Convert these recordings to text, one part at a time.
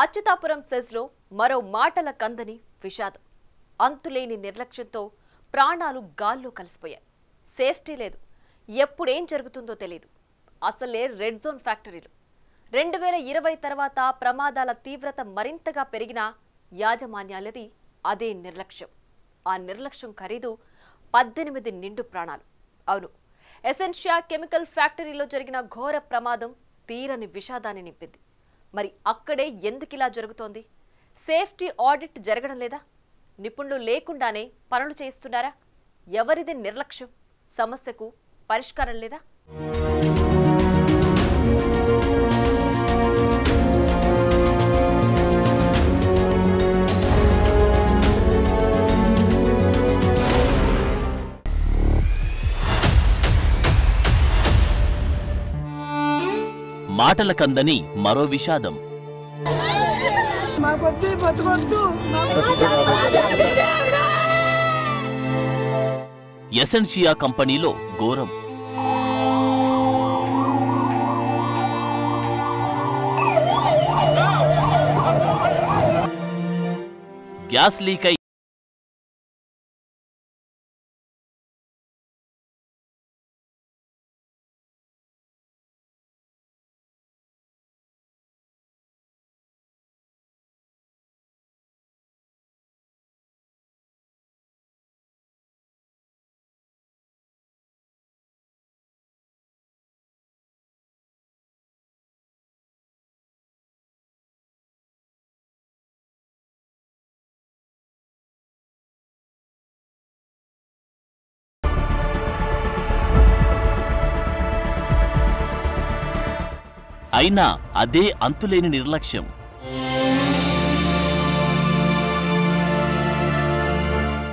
అచ్యుతాపురం సెజ్లో మరో మాటల కందని విషాదం. అంతులేని నిర్లక్ష్యంతో ప్రాణాలు గాల్లో కలిసిపోయాయి. సేఫ్టీ లేదు, ఎప్పుడేం జరుగుతుందో తెలియదు. అసలే రెడ్ జోన్ ఫ్యాక్టరీలు. 2020 తర్వాత ప్రమాదాల తీవ్రత మరింతగా పెరిగినా యాజమాన్యాలది అదే నిర్లక్ష్యం. ఆ నిర్లక్ష్యం ఖరీదు 18 నిండు ప్రాణాలు. అవును, ఎసెన్షియా కెమికల్ ఫ్యాక్టరీలో జరిగిన ఘోర ప్రమాదం తీరని విషాదాన్ని నింపింది. మరి అక్కడే ఎందుకిలా జరుగుతోంది? సేఫ్టీ ఆడిట్ జరగడం లేదా? నిపుణులు లేకుండానే పనులు చేయిస్తున్నారా? ఎవరిది నిర్లక్ష్యం? సమస్యకు పరిష్కారం లేదా? మాటల కందని మరో విషాదం. ఎసెన్షియా కంపెనీలో ఘోరం. గ్యాస్ లీక్ అయి అయినా అదే అంతులేని నిర్లక్ష్యం.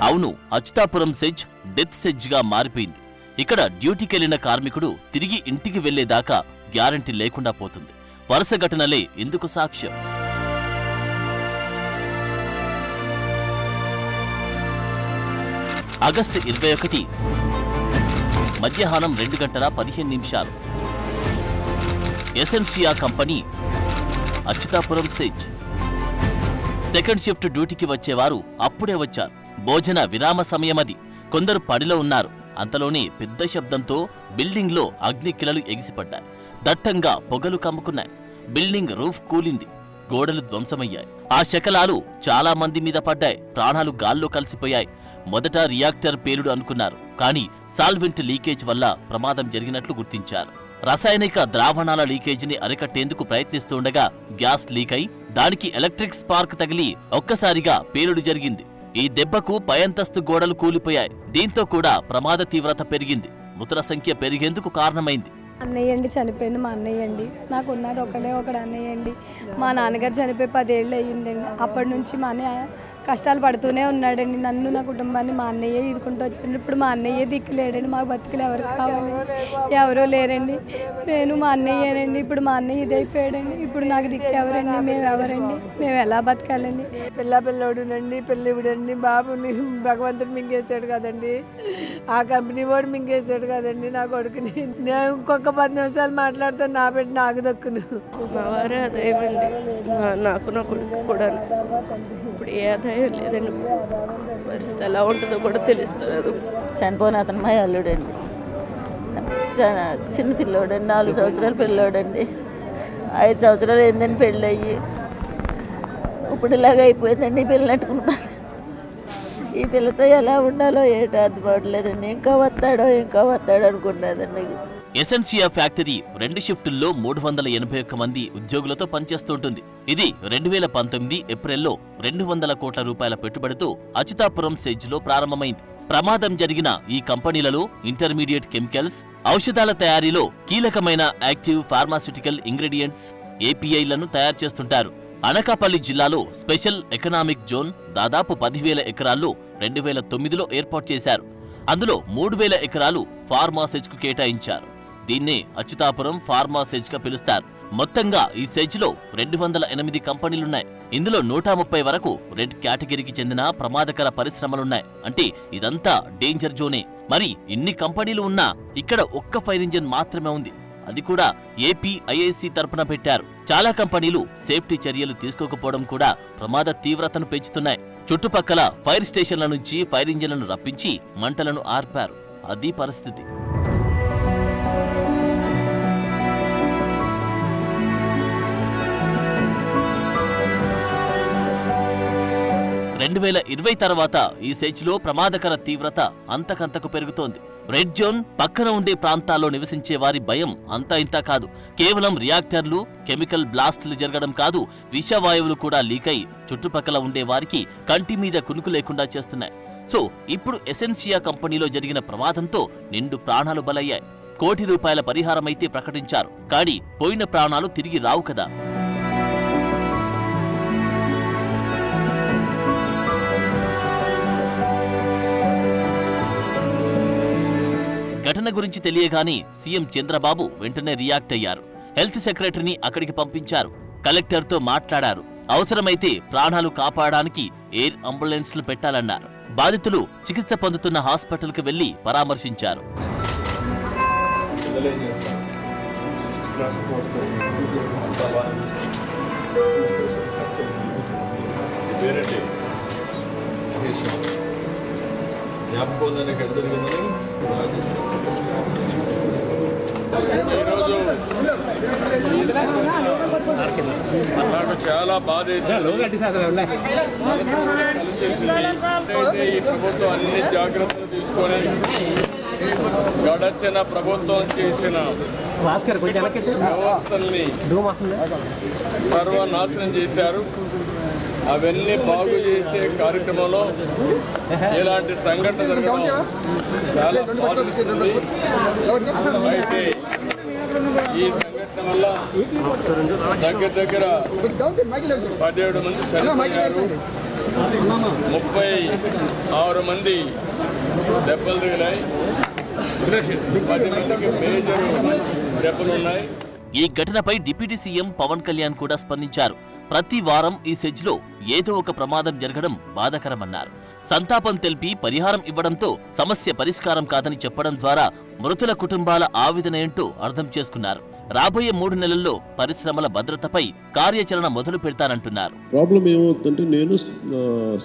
అవును, అచ్యుతాపురం సెజ్ డెత్ సెజ్గా మారిపోయింది. ఇక్కడ డ్యూటీకెళ్లిన కార్మికుడు తిరిగి ఇంటికి వెళ్లేదాకా గ్యారంటీ లేకుండా పోతుంది. వరుస ఘటనలే ఇందుకు సాక్ష్యం. ఆగస్టు 21 మధ్యాహ్నం 2:15 Escientia company Achyutapuram SEZ. Second shift డ్యూటీకి వచ్చేవారు అప్పుడే వచ్చారు. భోజన విరామ సమయమది. కొందరు పనిలో ఉన్నారు. అంతలోనే పెద్ద శబ్దంతో బిల్డింగ్లో అగ్నికిలలు ఎగిసిపడ్డాయి. దట్టంగా పొగలు కమ్ముకున్నాయి. Building roof కూలింది. గోడలు ధ్వంసమయ్యాయి. ఆ శకలాలు చాలా మంది మీద పడ్డాయి. ప్రాణాలు గాల్లో కలిసిపోయాయి. మొదట రియాక్టర్ పేలుడు అనుకున్నారు. కానీ సాల్వెంట్ లీకేజ్ వల్ల ప్రమాదం జరిగినట్లు గుర్తించారు. రసాయనిక ద్రావణాల లీకేజీని అరికట్టేందుకు ప్రయత్నిస్తుండగా గ్యాస్ లీక్ అయి దానికి ఎలక్ట్రిక్ స్పార్క్ తగిలి ఒక్కసారిగా పేలుడు జరిగింది. ఈ దెబ్బకు పై అంతస్తు గోడలు కూలిపోయాయి. దీంతో కూడా ప్రమాద తీవ్రత పెరిగింది. మృతుల సంఖ్య పెరిగేందుకు కారణమైంది. అన్నయ్య అండి చనిపోయింది. మా అన్నయ్య అండి. నాకు ఉన్నది ఒకడు అన్నయ్య అండి. మా నాన్నగారు చనిపోయి 10 ఏళ్ళు అయ్యిందండి. అప్పటి నుంచి మా అన్నయ్య కష్టాలు పడుతూనే ఉన్నాడండి. నన్ను నా కుటుంబాన్ని మా అన్నయ్య ఈదుకుంటూ వచ్చాడు. ఇప్పుడు మా అన్నయ్య దిక్కులేడండి. మాకు బతుకులు ఎవరు కావాలి? ఎవరో లేరండి. నేను మా అన్నయ్యనండి. ఇప్పుడు మా అన్నయ్య ఇదైపోయాడండి. ఇప్పుడు నాకు దిక్కు ఎవరండి? మేము ఎవరండి? మేము ఎలా బతకాలండి? పిల్లడునండి, పెళ్ళివిడండి. బాబుని భగవంతుడు మింగేశాడు కదండి. ఆ కంపెనీ వాడు మింగేశాడు కదండి నా కొడుకుని. నేను ఇంకొక 10 నిమిషాలు మాట్లాడితే నా బిడ్డ నాకు దక్కును. మా వారే అదేమండి. నాకు నా కొడుకు కూడా ఇప్పుడు ఏ ఆదాయం లేదండి. పరిస్థితి ఎలా ఉంటుందో కూడా తెలుస్తున్నారు. చనిపోయిన అతను మా అల్లుడండి. చిన్న పిల్లోడండి. 4 సంవత్సరాల పిల్లోడండి. 5 సంవత్సరాలు ఏందండి పెళ్ళయ్యి. ఇప్పుడు ఇలాగ అయిపోయిందండి. ఈ పిల్లని నెట్టుకుంటాను. ఈ పిల్లతో ఎలా ఉండాలో ఏంటో అర్థపడలేదండి. ఇంకా వస్తాడో అనుకున్నదండి. ఎసెన్షియా ఫ్యాక్టరీ 2 షిఫ్టుల్లో 381 మంది ఉద్యోగులతో పనిచేస్తుంటుంది. ఇది 2019 ఏప్రిల్లో 200 కోట్ల రూపాయల పెట్టుబడితో అచ్యుతాపురం సెజ్లో ప్రారంభమైంది. ప్రమాదం జరిగిన ఈ కంపెనీలలో ఇంటర్మీడియట్ కెమికల్స్, ఔషధాల తయారీలో కీలకమైన యాక్టివ్ ఫార్మాస్యూటికల్ ఇంగ్రీడియంట్స్ ఏపీఐలను తయారు చేస్తుంటారు. అనకాపల్లి జిల్లాలో స్పెషల్ ఎకనామిక్ జోన్ దాదాపు 10,000 ఎకరాల్లో 2009లో ఏర్పాటు చేశారు. అందులో 3,000 ఎకరాలు ఫార్మా సెజ్కు కేటాయించారు. దీన్నే అచ్యుతాపురం ఫార్మా సెజ్గా పిలుస్తారు. మొత్తంగా ఈ సెజ్లో 208 కంపెనీలున్నాయి. ఇందులో 130 వరకు రెడ్ కేటగిరీకి చెందిన ప్రమాదకర పరిశ్రమలున్నాయి. అంటే ఇదంతా డేంజర్ జోనే. మరి ఇన్ని కంపెనీలు ఉన్నా ఇక్కడ ఒక్క ఫైర్ ఇంజిన్ మాత్రమే ఉంది. అది కూడా ఏపీ ఐఐసి తరపున పెట్టారు. చాలా కంపెనీలు సేఫ్టీ చర్యలు తీసుకోకపోవడం కూడా ప్రమాద తీవ్రతను పెంచుతున్నాయి. చుట్టుపక్కల ఫైర్ స్టేషన్ల నుంచి ఫైర్ ఇంజిన్లను రప్పించి మంటలను ఆర్పారు. అది పరిస్థితి. 2020 తర్వాత ఈ సేజ్లో ప్రమాదకర తీవ్రత అంతకంతకు పెరుగుతోంది. రెడ్ జోన్ పక్కన ఉండే ప్రాంతాల్లో నివసించే వారి భయం అంతా ఇంతా కాదు. కేవలం రియాక్టర్లు, కెమికల్ బ్లాస్టులు జరగడం కాదు, విషవాయువులు కూడా లీక్ అయి చుట్టుపక్కల ఉండే వారికి కంటి మీద కునుకు లేకుండా చేస్తున్నాయి. సో ఇప్పుడు ఎసెన్షియా కంపెనీలో జరిగిన ప్రమాదంతో నిండు ప్రాణాలు బలయ్యాయి. ₹1 కోటి పరిహారమైతే ప్రకటించారు. కానీ పోయిన ప్రాణాలు తిరిగి రావు కదా. ఘటన గురించి తెలియగానే సీఎం చంద్రబాబు వెంటనే రియాక్ట్ అయ్యారు. హెల్త్ సెక్రటరీని అక్కడికి పంపించారు. కలెక్టర్తో మాట్లాడారు. అవసరమైతే ప్రాణాలు కాపాడడానికి ఎయిర్ అంబులెన్స్లు పెట్టాలన్నారు. బాధితులు చికిత్స పొందుతున్న హాస్పిటల్కి వెళ్లి పరామర్శించారు. చాలా బాధేసింది. ఈ ప్రభుత్వం అన్ని జాగ్రత్తలు తీసుకొని గడచిన ప్రభుత్వం చేసిన వ్యవస్థల్ని సర్వనాశనం చేశారు. అవన్నీ బాగు చేసే కార్యక్రమంలో ఇలాంటి సంఘటన జరగడం చాలా బాధిస్తుంది. అయితే ఈ సంఘటన వల్ల దగ్గర 17 మంది చనిపోయారు, 36 మంది దెబ్బలు తగిలాయి, 10 మందికి మేజర్ దెబ్బలు ఉన్నాయి. ఈ ఘటనపై డిప్యూటీ సీఎం పవన్ కళ్యాణ్ కూడా స్పందించారు. ప్రతి వారం ఈ సెజ్లో ఏదో ఒక ప్రమాదం జరగడం బాధాకరమన్నారు. సంతాపం తెలిపి పరిహారం ఇవ్వడంతో సమస్య పరిష్కారం కాదని చెప్పడం ద్వారా మృతుల కుటుంబాల ఆవేదన ఏంటో అర్థం చేసుకున్నారు. రాబోయే 3 నెలల్లో పరిశ్రమల భద్రతపై కార్యాచరణ మొదలు పెడతానంటున్నారు. ప్రాబ్లం ఏమవుతుందంటే నేను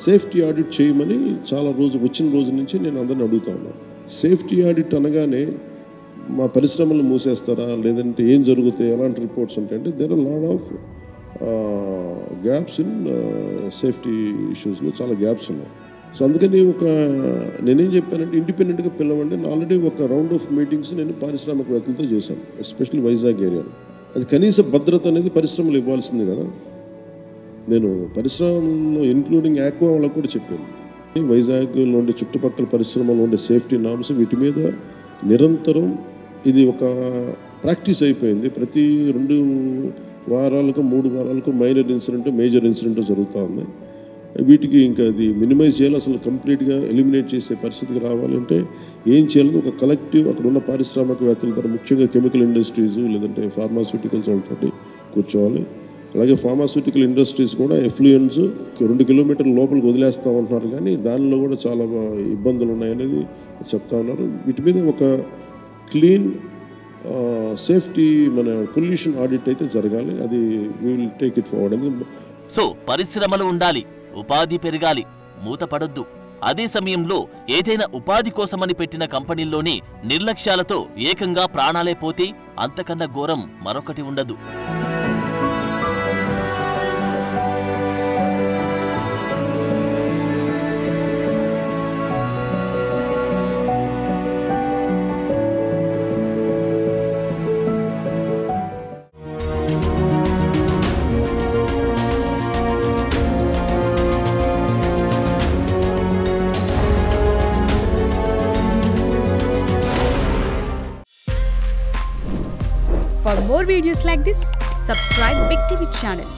సేఫ్టీ ఆడిట్ చేయమని వచ్చిన రోజు నుంచి నేను అందరిని అడుగుతా ఉన్నాను. సేఫ్టీ ఆడిట్ అనగానే మా పరిశ్రమలు మూసేస్తారా, లేదంటే ఏం జరుగుతాయి, ఎలాంటి రిపోర్ట్స్ ఉంటాయంటే there are lot of gaps in safety ఇష్యూస్లో చాలా గ్యాప్స్ ఉన్నాయి. సో అందుకని నేనేం చెప్పానంటే ఇండిపెండెంట్గా పిలవండి. ఆల్రెడీ ఒక రౌండ్ ఆఫ్ మీటింగ్స్ నేను పారిశ్రామికవేత్తలతో చేశాను, ఎస్పెషల్లీ వైజాగ్ ఏరియాలో. అది కనీస భద్రత అనేది పరిశ్రమలు ఇవ్వాల్సింది కదా. నేను పరిశ్రమలో ఇంక్లూడింగ్ ఆక్వా వాళ్ళకు కూడా చెప్పాను. వైజాగ్లో ఉండే చుట్టుపక్కల పరిశ్రమలో ఉండే సేఫ్టీ నామ్స్ వీటి మీద నిరంతరం ఇది ఒక ప్రాక్టీస్ అయిపోయింది. ప్రతి 2 వారాలకు 3 వారాలకు మైనర్ ఇన్సిడెంట్, మేజర్ ఇన్సిడెంట్ జరుగుతూ ఉన్నాయి. వీటికి ఇంకా అది మినిమైజ్ చేయాలి, అసలు కంప్లీట్గా ఎలిమినేట్ చేసే పరిస్థితికి రావాలంటే ఏం చేయాలని ఒక కలెక్టివ్ అక్కడ ఉన్న పారిశ్రామికవేత్తల ద్వారా, ముఖ్యంగా కెమికల్ ఇండస్ట్రీస్ లేదంటే ఫార్మాస్యూటికల్స్ వాళ్ళతో కూర్చోవాలి. అలాగే ఫార్మాస్యూటికల్ ఇండస్ట్రీస్ కూడా ఎఫ్లూయెంట్స్ 2 కిలోమీటర్ల లోపలికి వదిలేస్తామంటున్నారు, కానీ దానిలో కూడా చాలా ఇబ్బందులు ఉన్నాయనేది చెప్తా ఉన్నారు. వీటి మీద ఒక క్లీన్ సేఫ్టీ మన పొల్యూషన్ ఆడిట్ అయితే జరగాలి. అది we will take it forward. So పరిశ్రమలు ఉండాలి, ఉపాధి పెరగాలి, మూతపడొద్దు. అదే సమయంలో ఏదైనా ఉపాధి కోసమని పెట్టిన కంపెనీల్లోనే నిర్లక్ష్యాలతో ఏకంగా ప్రాణాలే పోతే అంతకన్నా ఘోరం మరొకటి ఉండదు. For more videos like this, subscribe Big TV channel.